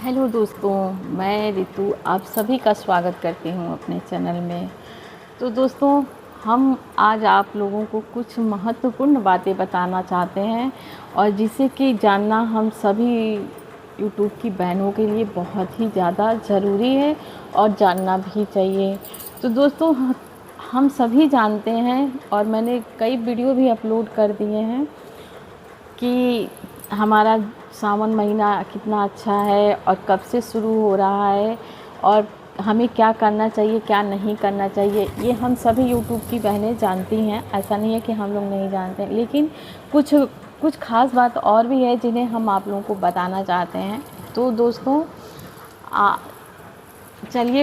Hello दोस्तों, मैं रितु आप सभी का स्वागत करती हूँ अपने चैनल में। तो दोस्तों, हम आज आप लोगों को कुछ महत्वपूर्ण बातें बताना चाहते हैं और जिसे कि जानना हम सभी यूट्यूब की बहनों के लिए बहुत ही ज़्यादा ज़रूरी है और जानना भी चाहिए। तो दोस्तों, हम सभी जानते हैं और मैंने कई वीडियो भी अपलोड कर दिए हैं कि हमारा सावन महीना कितना अच्छा है और कब से शुरू हो रहा है और हमें क्या करना चाहिए, क्या नहीं करना चाहिए, ये हम सभी यूट्यूब की बहनें जानती हैं। ऐसा नहीं है कि हम लोग नहीं जानते, लेकिन कुछ कुछ ख़ास बात और भी है जिन्हें हम आप लोगों को बताना चाहते हैं। तो दोस्तों, चलिए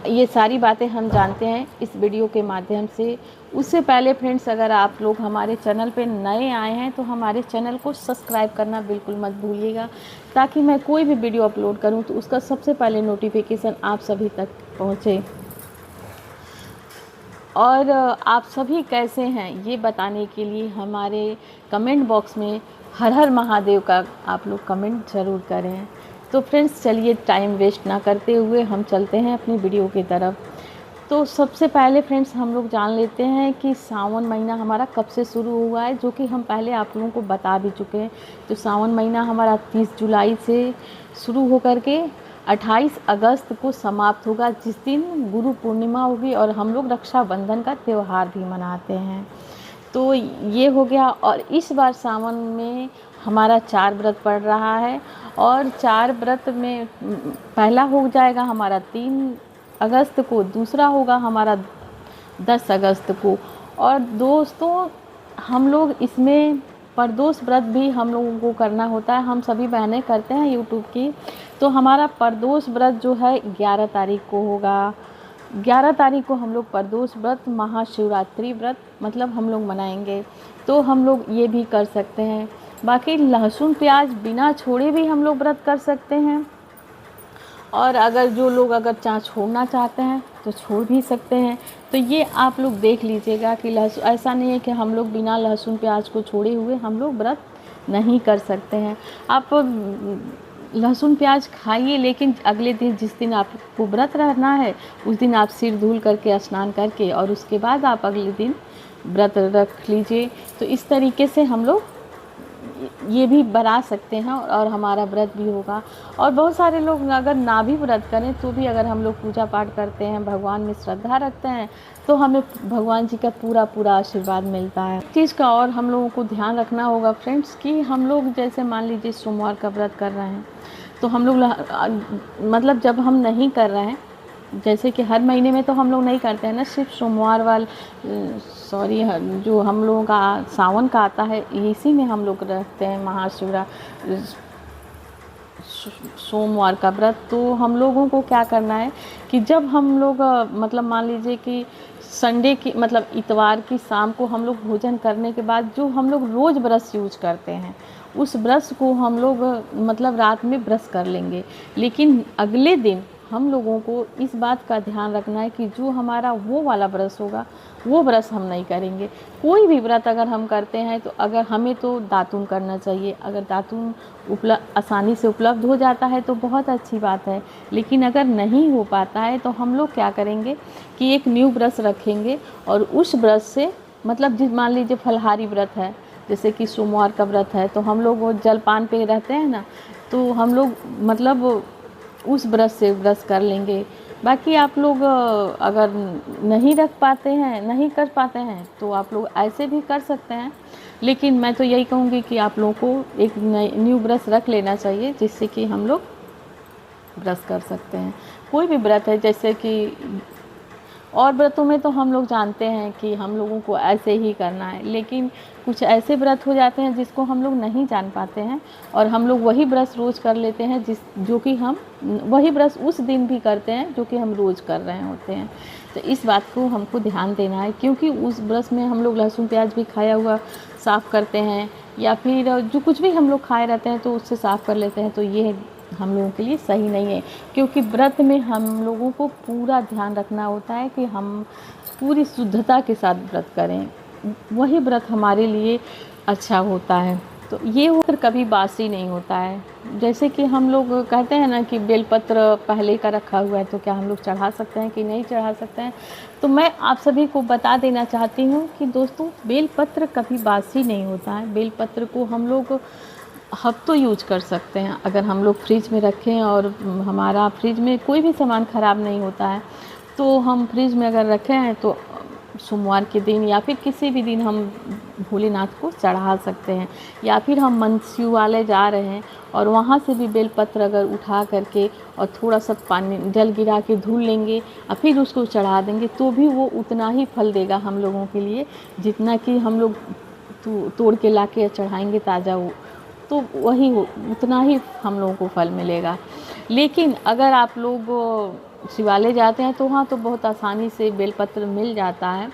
ये सारी बातें हम जानते हैं इस वीडियो के माध्यम से। उससे पहले फ्रेंड्स, अगर आप लोग हमारे चैनल पे नए आए हैं तो हमारे चैनल को सब्सक्राइब करना बिल्कुल मत भूलिएगा, ताकि मैं कोई भी वीडियो अपलोड करूं तो उसका सबसे पहले नोटिफिकेशन आप सभी तक पहुंचे। और आप सभी कैसे हैं ये बताने के लिए हमारे कमेंट बॉक्स में हर हर महादेव का आप लोग कमेंट ज़रूर करें। तो फ्रेंड्स, चलिए टाइम वेस्ट ना करते हुए हम चलते हैं अपनी वीडियो की तरफ। तो सबसे पहले फ्रेंड्स, हम लोग जान लेते हैं कि सावन महीना हमारा कब से शुरू हुआ है, जो कि हम पहले आप लोगों को बता भी चुके हैं। तो सावन महीना हमारा 30 जुलाई से शुरू होकर के 28 अगस्त को समाप्त होगा, जिस दिन गुरु पूर्णिमा होगी और हम लोग रक्षाबंधन का त्यौहार भी मनाते हैं। तो ये हो गया। और इस बार सावन में हमारा 4 व्रत पड़ रहा है और 4 व्रत में पहला हो जाएगा हमारा 3 अगस्त को, दूसरा होगा हमारा 10 अगस्त को। और दोस्तों, हम लोग इसमें प्रदोष व्रत भी हम लोगों को करना होता है, हम सभी बहनें करते हैं यूट्यूब की। तो हमारा प्रदोष व्रत जो है 11 तारीख को होगा। 11 तारीख को हम लोग प्रदोष व्रत, महाशिवरात्रि व्रत मतलब हम लोग मनाएंगे। तो हम लोग ये भी कर सकते हैं। बाकी लहसुन प्याज बिना छोड़े भी हम लोग व्रत कर सकते हैं, और अगर जो लोग छोड़ना चाहते हैं तो छोड़ भी सकते हैं। तो ये आप लोग देख लीजिएगा कि लहसुन, ऐसा नहीं है कि हम लोग बिना लहसुन प्याज को छोड़े हुए हम लोग व्रत नहीं कर सकते हैं। आप लहसुन प्याज खाइए, लेकिन अगले दिन जिस दिन आपको व्रत रहना है उस दिन आप सिर धुल करके स्नान करके और उसके बाद आप अगले दिन व्रत रख लीजिए। तो इस तरीके से हम लोग ये भी बना सकते हैं और हमारा व्रत भी होगा। और बहुत सारे लोग अगर ना भी व्रत करें तो भी अगर हम लोग पूजा पाठ करते हैं, भगवान में श्रद्धा रखते हैं, तो हमें भगवान जी का पूरा पूरा आशीर्वाद मिलता है। चीज़ का और हम लोगों को ध्यान रखना होगा फ्रेंड्स कि हम लोग जैसे मान लीजिए सोमवार का व्रत कर रहे हैं, तो हम लोग मतलब जब हम नहीं कर रहे हैं, जैसे कि हर महीने में तो हम लोग नहीं करते हैं ना, सिर्फ सोमवार जो हम लोगों का सावन का आता है इसी में हम लोग रखते हैं महाशिवरात्रि सोमवार का व्रत। तो हम लोगों को क्या करना है कि जब हम लोग मतलब मान लीजिए कि संडे की मतलब इतवार की शाम को हम लोग भोजन करने के बाद जो हम लोग रोज़ ब्रश यूज करते हैं उस ब्रश को हम लोग मतलब रात में ब्रश कर लेंगे। लेकिन अगले दिन हम लोगों को इस बात का ध्यान रखना है कि जो हमारा वो वाला ब्रश होगा वो ब्रश हम नहीं करेंगे। कोई भी व्रत अगर हम करते हैं तो अगर हमें तो दातुन करना चाहिए। अगर दातुन आसानी से उपलब्ध हो जाता है तो बहुत अच्छी बात है, लेकिन अगर नहीं हो पाता है तो हम लोग क्या करेंगे कि एक न्यू ब्रश रखेंगे और उस ब्रश से मतलब मान लीजिए फलाहारी व्रत है, जैसे कि सोमवार का व्रत है, तो हम लोग वो जलपान पे रहते हैं ना, तो हम लोग मतलब उस ब्रश से ब्रश कर लेंगे। बाकी आप लोग अगर नहीं रख पाते हैं, नहीं कर पाते हैं, तो आप लोग ऐसे भी कर सकते हैं। लेकिन मैं तो यही कहूँगी कि आप लोगों को एक न्यू ब्रश रख लेना चाहिए, जिससे कि हम लोग ब्रश कर सकते हैं। कोई भी व्रत है, जैसे कि और व्रतों में तो हम लोग जानते हैं कि हम लोगों को ऐसे ही करना है, लेकिन कुछ ऐसे व्रत हो जाते हैं जिसको हम लोग नहीं जान पाते हैं और हम लोग वही ब्रश रोज़ कर लेते हैं, जो कि हम वही ब्रश उस दिन भी करते हैं जो कि हम रोज़ कर रहे होते हैं। तो इस बात को हमको ध्यान देना है, क्योंकि उस ब्रश में हम लोग लहसुन प्याज भी खाया हुआ साफ़ करते हैं, या फिर जो कुछ भी हम लोग खाए रहते हैं तो उससे साफ़ कर लेते हैं। तो ये हम लोगों के लिए सही नहीं है, क्योंकि व्रत में हम लोगों को पूरा ध्यान रखना होता है कि हम पूरी शुद्धता के साथ व्रत करें, वही व्रत हमारे लिए अच्छा होता है। तो ये होकर कभी बासी नहीं होता है। जैसे कि हम लोग कहते हैं ना कि बेलपत्र पहले का रखा हुआ है तो क्या हम लोग चढ़ा सकते हैं कि नहीं चढ़ा सकते हैं। तो मैं आप सभी को बता देना चाहती हूँ कि दोस्तों बेलपत्र कभी बासी नहीं होता है। बेलपत्र को हम लोग हफ्तों यूज कर सकते हैं अगर हम लोग फ्रिज में रखें, और हमारा फ्रिज में कोई भी सामान ख़राब नहीं होता है तो हम फ्रिज में अगर रखे हैं तो सोमवार के दिन या फिर किसी भी दिन हम भोलेनाथ को चढ़ा सकते हैं। या फिर हम मन शिवालय जा रहे हैं और वहाँ से भी बेलपत्र अगर उठा करके और थोड़ा सा पानी जल गिरा के धुल लेंगे और फिर उसको चढ़ा देंगे तो भी वो उतना ही फल देगा हम लोगों के लिए जितना कि हम लोग तोड़ के ला के चढ़ाएँगे ताज़ा, वो तो वही उतना ही हम लोगों को फल मिलेगा। लेकिन अगर आप लोग शिवालय जाते हैं तो वहाँ तो बहुत आसानी से बेलपत्र मिल जाता है।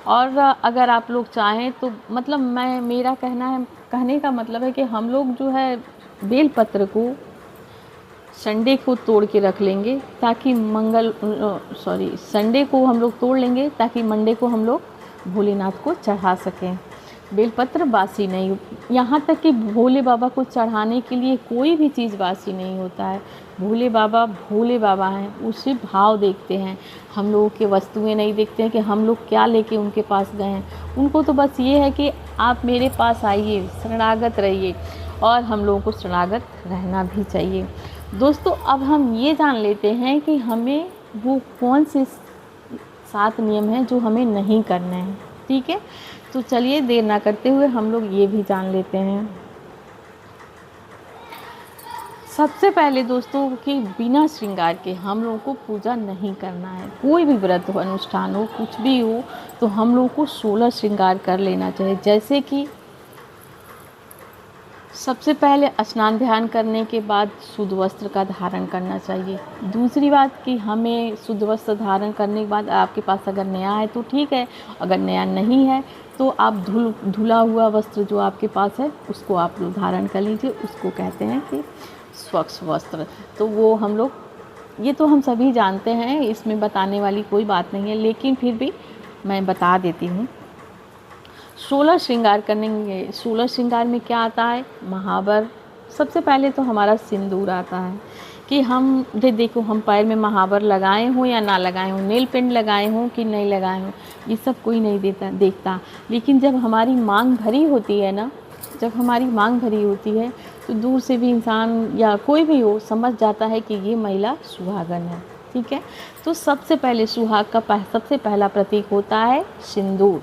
और अगर आप लोग चाहें तो मतलब मेरा कहने का मतलब है कि हम लोग जो है बेलपत्र को संडे को तोड़ के रख लेंगे ताकि संडे को हम लोग तोड़ लेंगे ताकि मंडे को हम लोग भोलेनाथ को चढ़ा सकें। बेलपत्र बासी नहीं, यहाँ तक कि भोले बाबा को चढ़ाने के लिए कोई भी चीज़ बासी नहीं होता है। भोले बाबा हैं, उससे भाव देखते हैं, हम लोगों के वस्तुएं नहीं देखते हैं कि हम लोग क्या लेके उनके पास गए हैं। उनको तो बस ये है कि आप मेरे पास आइए, शरणागत रहिए, और हम लोगों को शरणागत रहना भी चाहिए। दोस्तों अब हम ये जान लेते हैं कि हमें वो कौन से 7 नियम हैं जो हमें नहीं करने हैं। ठीक है, तो चलिए देर ना करते हुए हम लोग ये भी जान लेते हैं। सबसे पहले दोस्तों कि बिना श्रृंगार के हम लोगों को पूजा नहीं करना है। कोई भी व्रत हो, अनुष्ठान हो, कुछ भी हो, तो हम लोगों को 16 श्रृंगार कर लेना चाहिए। जैसे कि सबसे पहले स्नान ध्यान करने के बाद शुद्ध वस्त्र का धारण करना चाहिए। दूसरी बात कि हमें शुद्ध वस्त्र धारण करने के बाद आपके पास अगर नया है तो ठीक है, अगर नया नहीं है तो आप धुला हुआ वस्त्र जो आपके पास है उसको आप लोग धारण कर लीजिए। उसको कहते हैं कि स्वच्छ वस्त्र। तो वो हम लोग, ये तो हम सभी जानते हैं, इसमें बताने वाली कोई बात नहीं है, लेकिन फिर भी मैं बता देती हूँ। 16 श्रृंगार करेंगे। 16 श्रृंगार में क्या आता है? महावर। सबसे पहले तो हमारा सिंदूर आता है कि हम देखो हम पैर में महावर लगाए हों या ना लगाए हों, नेल पेंट लगाए हों कि नहीं लगाए हों, ये सब कोई नहीं देखता। लेकिन जब हमारी मांग भरी होती है ना, जब हमारी मांग भरी होती है तो दूर से भी इंसान या कोई भी हो समझ जाता है कि ये महिला सुहागन है। ठीक है, तो सबसे पहले सुहाग का सबसे पहला प्रतीक होता है सिंदूर।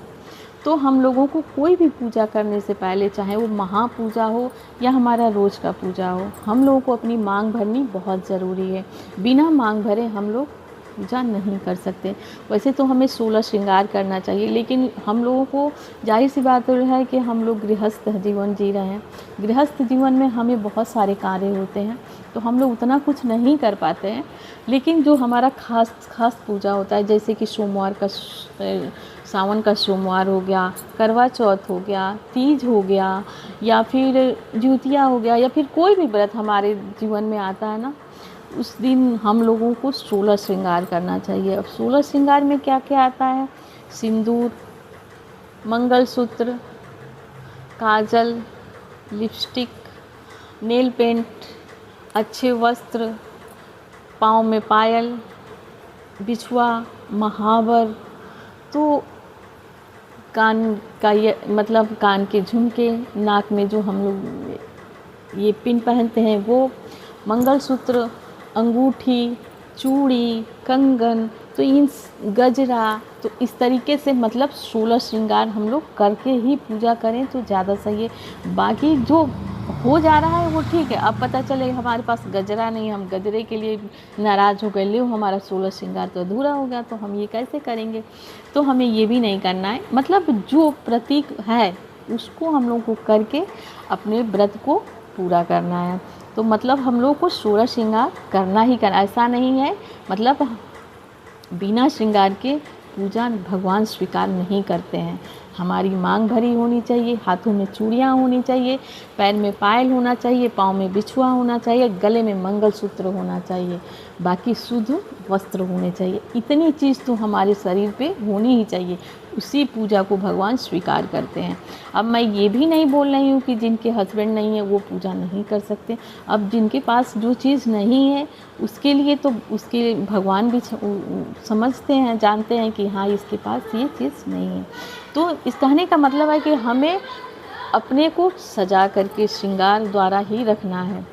तो हम लोगों को कोई भी पूजा करने से पहले, चाहे वो महापूजा हो या हमारा रोज़ का पूजा हो, हम लोगों को अपनी मांग भरनी बहुत ज़रूरी है। बिना मांग भरे हम लोग पूजा नहीं कर सकते। वैसे तो हमें 16 श्रृंगार करना चाहिए, लेकिन हम लोगों को जाहिर सी बात है कि हम लोग गृहस्थ जीवन जी रहे हैं। गृहस्थ जीवन में हमें बहुत सारे कार्य होते हैं तो हम लोग उतना कुछ नहीं कर पाते हैं। लेकिन जो हमारा खास पूजा होता है, जैसे कि सावन का सोमवार हो गया, करवा चौथ हो गया, तीज हो गया, या फिर ज्योतिया हो गया, या फिर कोई भी व्रत हमारे जीवन में आता है ना, उस दिन हम लोगों को 16 श्रृंगार करना चाहिए। अब 16 श्रृंगार में क्या क्या आता है? सिंदूर, मंगलसूत्र, काजल, लिपस्टिक, नेल पेंट, अच्छे वस्त्र, पाँव में पायल, बिछुआ, महावर, तो कान का ये मतलब कान के झुमके, नाक में जो हम लोग ये पिन पहनते हैं वो, मंगलसूत्र, अंगूठी, चूड़ी, कंगन, तो इन गजरा, तो इस तरीके से मतलब 16 श्रृंगार हम लोग करके ही पूजा करें तो ज़्यादा सही है। बाकी जो हो जा रहा है वो ठीक है। अब पता चले हमारे पास गजरा नहीं, हम गजरे के लिए नाराज़ हो गए, ले हमारा 16 श्रृंगार तो अधूरा हो गया, तो हम ये कैसे करेंगे? तो हमें ये भी नहीं करना है। मतलब जो प्रतीक है उसको हम लोग को करके अपने व्रत को पूरा करना है। तो मतलब हम लोग को 16 श्रृंगार करना ही करना, ऐसा नहीं है मतलब बिना श्रृंगार के पूजा भगवान स्वीकार नहीं करते हैं। हमारी मांग भरी होनी चाहिए, हाथों में चूड़ियाँ होनी चाहिए, पैर में पायल होना चाहिए, पाँव में बिछुआ होना चाहिए, गले में मंगलसूत्र होना चाहिए, बाकी शुद्ध वस्त्र होने चाहिए। इतनी चीज़ तो हमारे शरीर पे होनी ही चाहिए। उसी पूजा को भगवान स्वीकार करते हैं। अब मैं ये भी नहीं बोल रही हूँ कि जिनके हस्बैंड नहीं है वो पूजा नहीं कर सकते। अब जिनके पास जो चीज़ नहीं है उसके लिए तो उसके भगवान भी समझते हैं, जानते हैं कि हाँ इसके पास ये चीज़ नहीं है। तो इस कहने का मतलब है कि हमें अपने को सजा करके श्रृंगार द्वारा ही रखना है।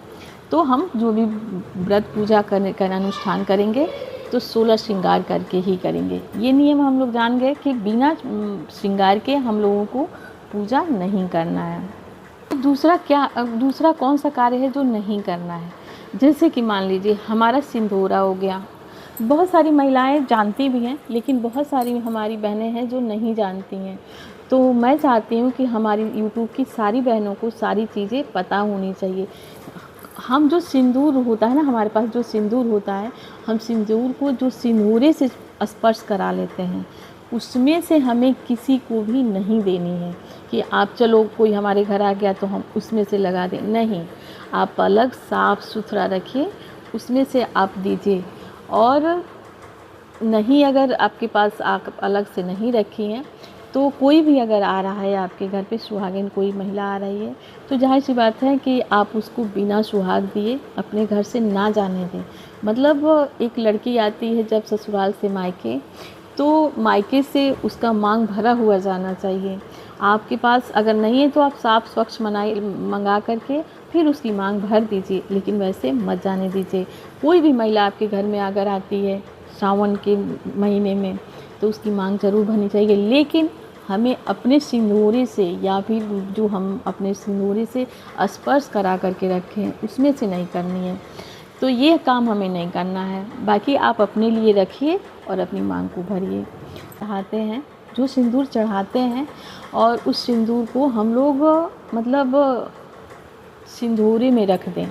तो हम जो भी व्रत पूजा करने का अनुष्ठान करेंगे तो 16 श्रृंगार करके ही करेंगे। ये नियम हम लोग जान गए कि बिना श्रृंगार के हम लोगों को पूजा नहीं करना है। दूसरा कौन सा कार्य है जो नहीं करना है? जैसे कि मान लीजिए हमारा सिंदूरा हो गया। बहुत सारी महिलाएं जानती भी हैं, लेकिन बहुत सारी हमारी बहनें हैं जो नहीं जानती हैं। तो मैं चाहती हूँ कि हमारी यूट्यूब की सारी बहनों को सारी चीज़ें पता होनी चाहिए। हम जो सिंदूर होता है ना, हमारे पास जो सिंदूर होता है, हम सिंदूर को जो सिंदूरे से स्पर्श करा लेते हैं, उसमें से हमें किसी को भी नहीं देनी है कि आप चलो कोई हमारे घर आ गया तो हम उसमें से लगा दें। नहीं, आप अलग साफ़ सुथरा रखिए, उसमें से आप दीजिए। और नहीं, अगर आपके पास आप अलग से नहीं रखी हैं तो कोई भी अगर आ रहा है आपके घर पे, सुहागिन कोई महिला आ रही है, तो जाहिर सी बात है कि आप उसको बिना सुहाग दिए अपने घर से ना जाने दें। मतलब एक लड़की आती है जब ससुराल से मायके, तो मायके से उसका मांग भरा हुआ जाना चाहिए। आपके पास अगर नहीं है तो आप साफ़ स्वच्छ मंगा करके फिर उसकी मांग भर दीजिए, लेकिन वैसे मत जाने दीजिए। कोई भी महिला आपके घर में अगर आती है सावन के महीने में तो उसकी मांग ज़रूर भरनी चाहिए, लेकिन हमें अपने सिंदूरे से या फिर जो हम अपने सिंदूरे से स्पर्श करा करके रखें उसमें से नहीं करनी है। तो ये काम हमें नहीं करना है। बाकी आप अपने लिए रखिए और अपनी मांग को भरिए। चढ़ाते हैं, जो सिंदूर चढ़ाते हैं, और उस सिंदूर को हम लोग मतलब सिंदूरे में रख दें।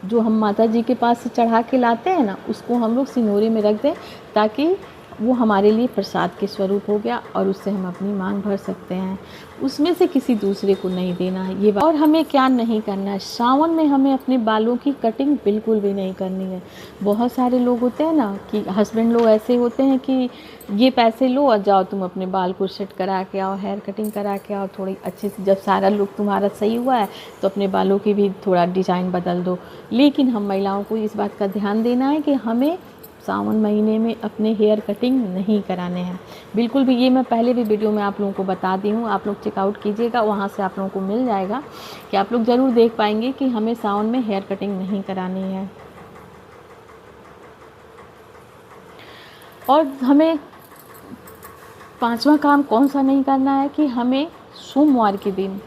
जो हम माता जी के पास से चढ़ा के लाते हैं ना, उसको हम लोग सिंदूरे में रख दें, ताकि वो हमारे लिए प्रसाद के स्वरूप हो गया और उससे हम अपनी मांग भर सकते हैं। उसमें से किसी दूसरे को नहीं देना है ये बात। और हमें क्या नहीं करना है, सावन में हमें अपने बालों की कटिंग बिल्कुल भी नहीं करनी है। बहुत सारे लोग होते हैं ना कि हस्बैंड लोग ऐसे होते हैं कि ये पैसे लो और जाओ तुम अपने बाल को सेट करा के आओ, हेयर कटिंग करा के आओ थोड़ी अच्छे से। जब सारा लुक तुम्हारा सही हुआ है तो अपने बालों की भी थोड़ा डिज़ाइन बदल दो। लेकिन हम महिलाओं को इस बात का ध्यान देना है कि हमें सावन महीने में अपने हेयर कटिंग नहीं कराने हैं बिल्कुल भी। ये मैं पहले भी वीडियो में आप लोगों को बता दी हूँ, आप लोग चेकआउट कीजिएगा, वहाँ से आप लोगों को मिल जाएगा कि आप लोग ज़रूर देख पाएंगे कि हमें सावन में हेयर कटिंग नहीं करानी है। और हमें पांचवा काम कौन सा नहीं करना है कि हमें सोमवार के दिन,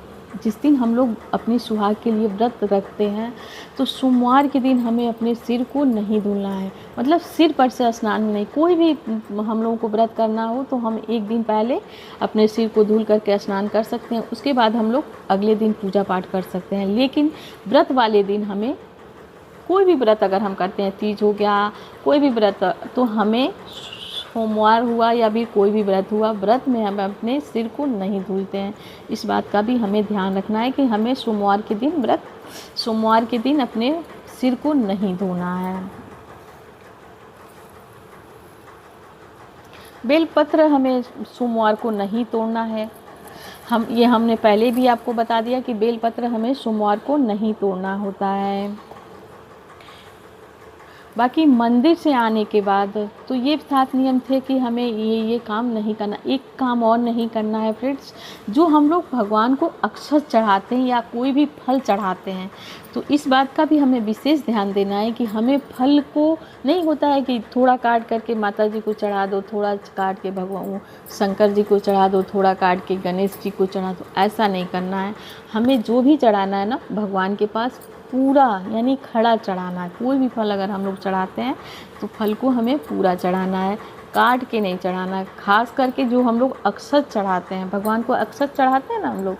जिस दिन हम लोग अपनी सुहाग के लिए व्रत रखते हैं, तो सोमवार के दिन हमें अपने सिर को नहीं धुलना है। मतलब सिर पर से स्नान नहीं। कोई भी हम लोगों को व्रत करना हो तो हम एक दिन पहले अपने सिर को धुल करके स्नान कर सकते हैं, उसके बाद हम लोग अगले दिन पूजा पाठ कर सकते हैं। लेकिन व्रत वाले दिन हमें, कोई भी व्रत अगर हम करते हैं, तीज हो गया, कोई भी व्रत, तो हमें सोमवार हुआ या भी कोई भी व्रत हुआ, व्रत में हम अपने सिर को नहीं धुलते हैं। इस बात का भी हमें ध्यान रखना है कि हमें सोमवार के दिन अपने सिर को नहीं धोना है। बेलपत्र हमें सोमवार को नहीं तोड़ना है। हमने पहले भी आपको बता दिया कि बेलपत्र हमें सोमवार को नहीं तोड़ना होता है। बाकी मंदिर से आने के बाद तो ये 7 नियम थे कि हमें ये काम नहीं करना। एक काम और नहीं करना है फ्रेंड्स, जो हम लोग भगवान को अक्षत चढ़ाते हैं या कोई भी फल चढ़ाते हैं, तो इस बात का भी हमें विशेष ध्यान देना है कि हमें फल को, नहीं होता है कि थोड़ा काट करके माता जी को चढ़ा दो, थोड़ा काट के भगवान शंकर जी को चढ़ा दो, थोड़ा काट के गणेश जी को चढ़ा दो। ऐसा नहीं करना है। हमें जो भी चढ़ाना है ना भगवान के पास, पूरा यानी खड़ा चढ़ाना है। कोई भी फल अगर हम लोग चढ़ाते हैं तो फल को हमें पूरा चढ़ाना है, काट के नहीं चढ़ाना है। खास करके जो हम लोग अक्षत चढ़ाते हैं, भगवान को अक्षत चढ़ाते हैं ना हम लोग,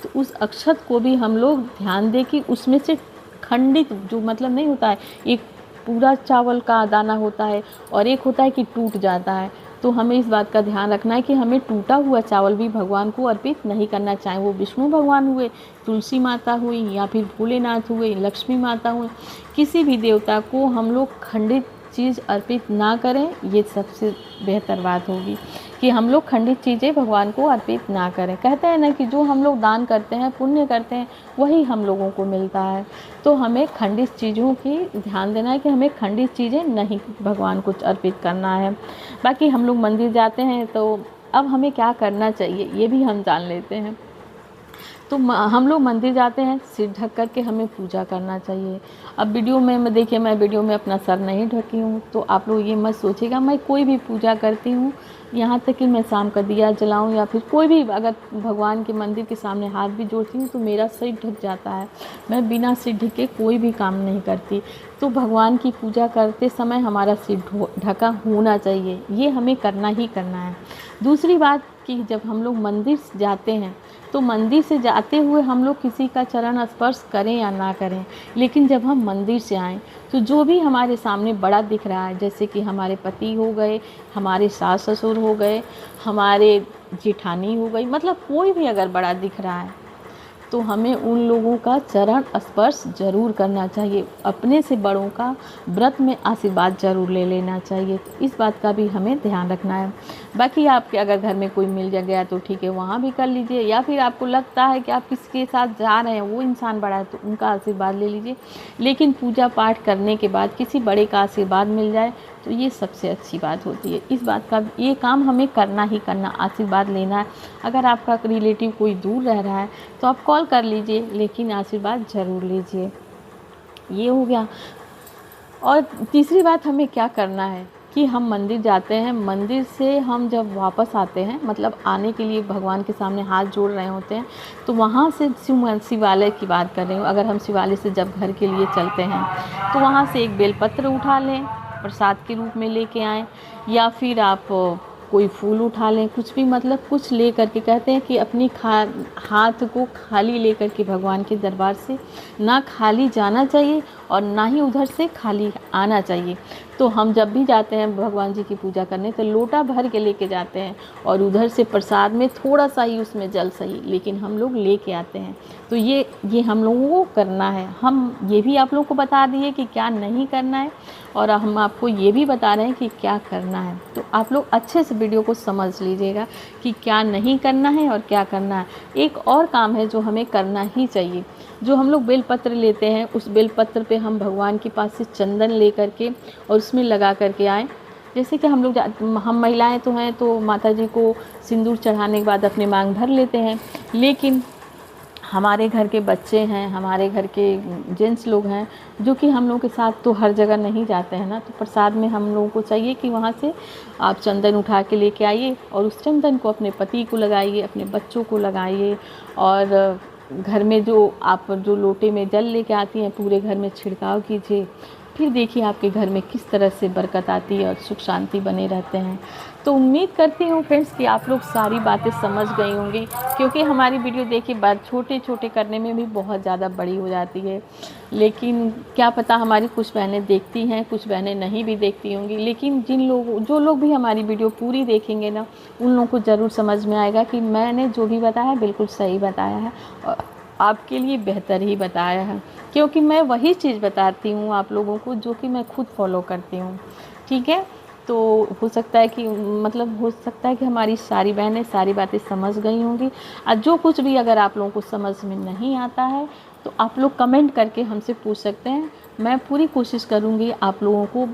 तो उस अक्षत को भी हम लोग ध्यान दें कि उसमें से खंडित, जो मतलब नहीं होता है, एक पूरा चावल का दाना होता है और एक होता है कि टूट जाता है, तो हमें इस बात का ध्यान रखना है कि हमें टूटा हुआ चावल भी भगवान को अर्पित नहीं करना। चाहे वो विष्णु भगवान हुए, तुलसी माता हुई, या फिर भोलेनाथ हुए, लक्ष्मी माता हुए, किसी भी देवता को हम लोग खंडित चीज़ अर्पित ना करें, ये सबसे बेहतर बात होगी कि हम लोग खंडित चीज़ें भगवान को अर्पित ना करें। कहते हैं ना कि जो हम लोग दान करते हैं, पुण्य करते हैं, वही हम लोगों को मिलता है। तो हमें खंडित चीज़ों की ध्यान देना है कि हमें खंडित चीज़ें नहीं भगवान को अर्पित करना है। बाकी हम लोग मंदिर जाते हैं तो अब हमें क्या करना चाहिए ये भी हम जान लेते हैं। तो हम लोग मंदिर जाते हैं, सिर ढक कर के हमें पूजा करना चाहिए। अब वीडियो में मैं देखिए, मैं वीडियो में अपना सर नहीं ढकी हूँ, तो आप लोग ये मत सोचिएगा। मैं कोई भी पूजा करती हूँ, यहाँ तक कि मैं शाम का दिया जलाऊँ या फिर कोई भी अगर भगवान के मंदिर के सामने हाथ भी जोड़ती हूँ तो मेरा सिर ढक जाता है। मैं बिना सिर ढके कोई भी काम नहीं करती। तो भगवान की पूजा करते समय हमारा सिर ढका होना चाहिए, ये हमें करना ही करना है। दूसरी बात कि जब हम लोग मंदिर जाते हैं तो मंदिर से जाते हुए हम लोग किसी का चरण स्पर्श करें या ना करें, लेकिन जब हम मंदिर से आएँ तो जो भी हमारे सामने बड़ा दिख रहा है, जैसे कि हमारे पति हो गए, हमारे सास ससुर हो गए, हमारे जेठानी हो गई, मतलब कोई भी अगर बड़ा दिख रहा है तो हमें उन लोगों का चरण स्पर्श ज़रूर करना चाहिए। अपने से बड़ों का व्रत में आशीर्वाद ज़रूर ले लेना चाहिए। तो इस बात का भी हमें ध्यान रखना है। बाकी आपके अगर घर में कोई मिल गया तो ठीक है, वहाँ भी कर लीजिए, या फिर आपको लगता है कि आप किसके साथ जा रहे हैं वो इंसान बड़ा है तो उनका आशीर्वाद ले लीजिए। लेकिन पूजा पाठ करने के बाद किसी बड़े का आशीर्वाद मिल जाए तो ये सबसे अच्छी बात होती है। इस बात का ये काम हमें करना ही करना, आशीर्वाद लेना है। अगर आपका रिलेटिव कोई दूर रह रहा है तो आप कॉल कर लीजिए, लेकिन आशीर्वाद ज़रूर लीजिए। ये हो गया। और तीसरी बात हमें क्या करना है कि हम मंदिर जाते हैं, मंदिर से हम जब वापस आते हैं, मतलब आने के लिए भगवान के सामने हाथ जोड़ रहे होते हैं, तो वहाँ से शिवालय की बात कर रही हूँ। अगर हम शिवालय से जब घर के लिए चलते हैं तो वहाँ से एक बेलपत्र उठा लें, प्रसाद के रूप में लेके आएँ, या फिर आप कोई फूल उठा लें, कुछ भी, मतलब कुछ ले करके। कहते हैं कि अपनी हाथ को खाली ले करके भगवान के दरबार से ना खाली जाना चाहिए और ना ही उधर से खाली आना चाहिए। तो हम जब भी जाते हैं भगवान जी की पूजा करने तो लोटा भर के लेके जाते हैं, और उधर से प्रसाद में थोड़ा सा ही उसमें जल सही, लेकिन हम लोग लेके आते हैं। तो ये हम लोगों को करना है। हम ये भी आप लोगों को बता दिए कि क्या नहीं करना है, और हम आपको ये भी बता रहे हैं कि क्या करना है। तो आप लोग अच्छे से वीडियो को समझ लीजिएगा कि क्या नहीं करना है और क्या करना है। एक और काम है जो हमें करना ही चाहिए। जो हम लोग बेलपत्र लेते हैं, उस बेलपत्र पे हम भगवान के पास से चंदन ले करके और उसमें लगा करके आएँ। जैसे कि हम महिलाएं तो हैं तो माता जी को सिंदूर चढ़ाने के बाद अपने मांग भर लेते हैं, लेकिन हमारे घर के बच्चे हैं, हमारे घर के जेंट्स लोग हैं जो कि हम लोगों के साथ तो हर जगह नहीं जाते हैं ना, तो प्रसाद में हम लोगों को चाहिए कि वहाँ से आप चंदन उठा के लेके आइए और उस चंदन को अपने पति को लगाइए, अपने बच्चों को लगाइए, और घर में जो लोटे में जल लेके आती हैं पूरे घर में छिड़काव कीजिए। फिर देखिए आपके घर में किस तरह से बरकत आती है और सुख शांति बने रहते हैं। तो उम्मीद करती हूँ फ्रेंड्स कि आप लोग सारी बातें समझ गई होंगी, क्योंकि हमारी वीडियो देखिए बात छोटे छोटे करने में भी बहुत ज़्यादा बड़ी हो जाती है। लेकिन क्या पता हमारी कुछ बहनें देखती हैं, कुछ बहनें नहीं भी देखती होंगी, लेकिन जो लोग भी हमारी वीडियो पूरी देखेंगे ना, उन लोगों को ज़रूर समझ में आएगा कि मैंने जो भी बताया बिल्कुल सही बताया है और आपके लिए बेहतर ही बताया है, क्योंकि मैं वही चीज़ बताती हूँ आप लोगों को जो कि मैं खुद फॉलो करती हूँ। ठीक है, तो हो सकता है कि हमारी सारी बहनें सारी बातें समझ गई होंगी। और जो कुछ भी अगर आप लोगों को समझ में नहीं आता है तो आप लोग कमेंट करके हमसे पूछ सकते हैं। मैं पूरी कोशिश करूँगी आप लोगों को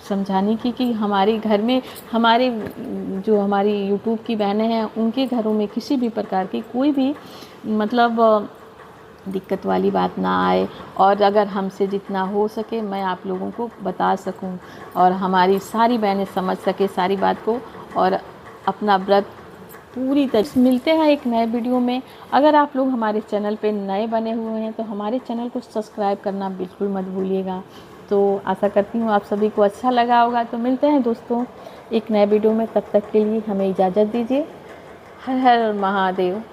समझाने की कि हमारे घर में हमारी यूट्यूब की बहनें हैं उनके घरों में किसी भी प्रकार की कोई भी दिक्कत वाली बात ना आए, और अगर हमसे जितना हो सके मैं आप लोगों को बता सकूं और हमारी सारी बहनें समझ सके सारी बात को और अपना व्रत पूरी तरह। मिलते हैं एक नए वीडियो में। अगर आप लोग हमारे चैनल पे नए बने हुए हैं तो हमारे चैनल को सब्सक्राइब करना बिल्कुल मत भूलिएगा। तो आशा करती हूँ आप सभी को अच्छा लगा होगा। तो मिलते हैं दोस्तों एक नए वीडियो में, तब तक के लिए हमें इजाज़त दीजिए। हर हर महादेव।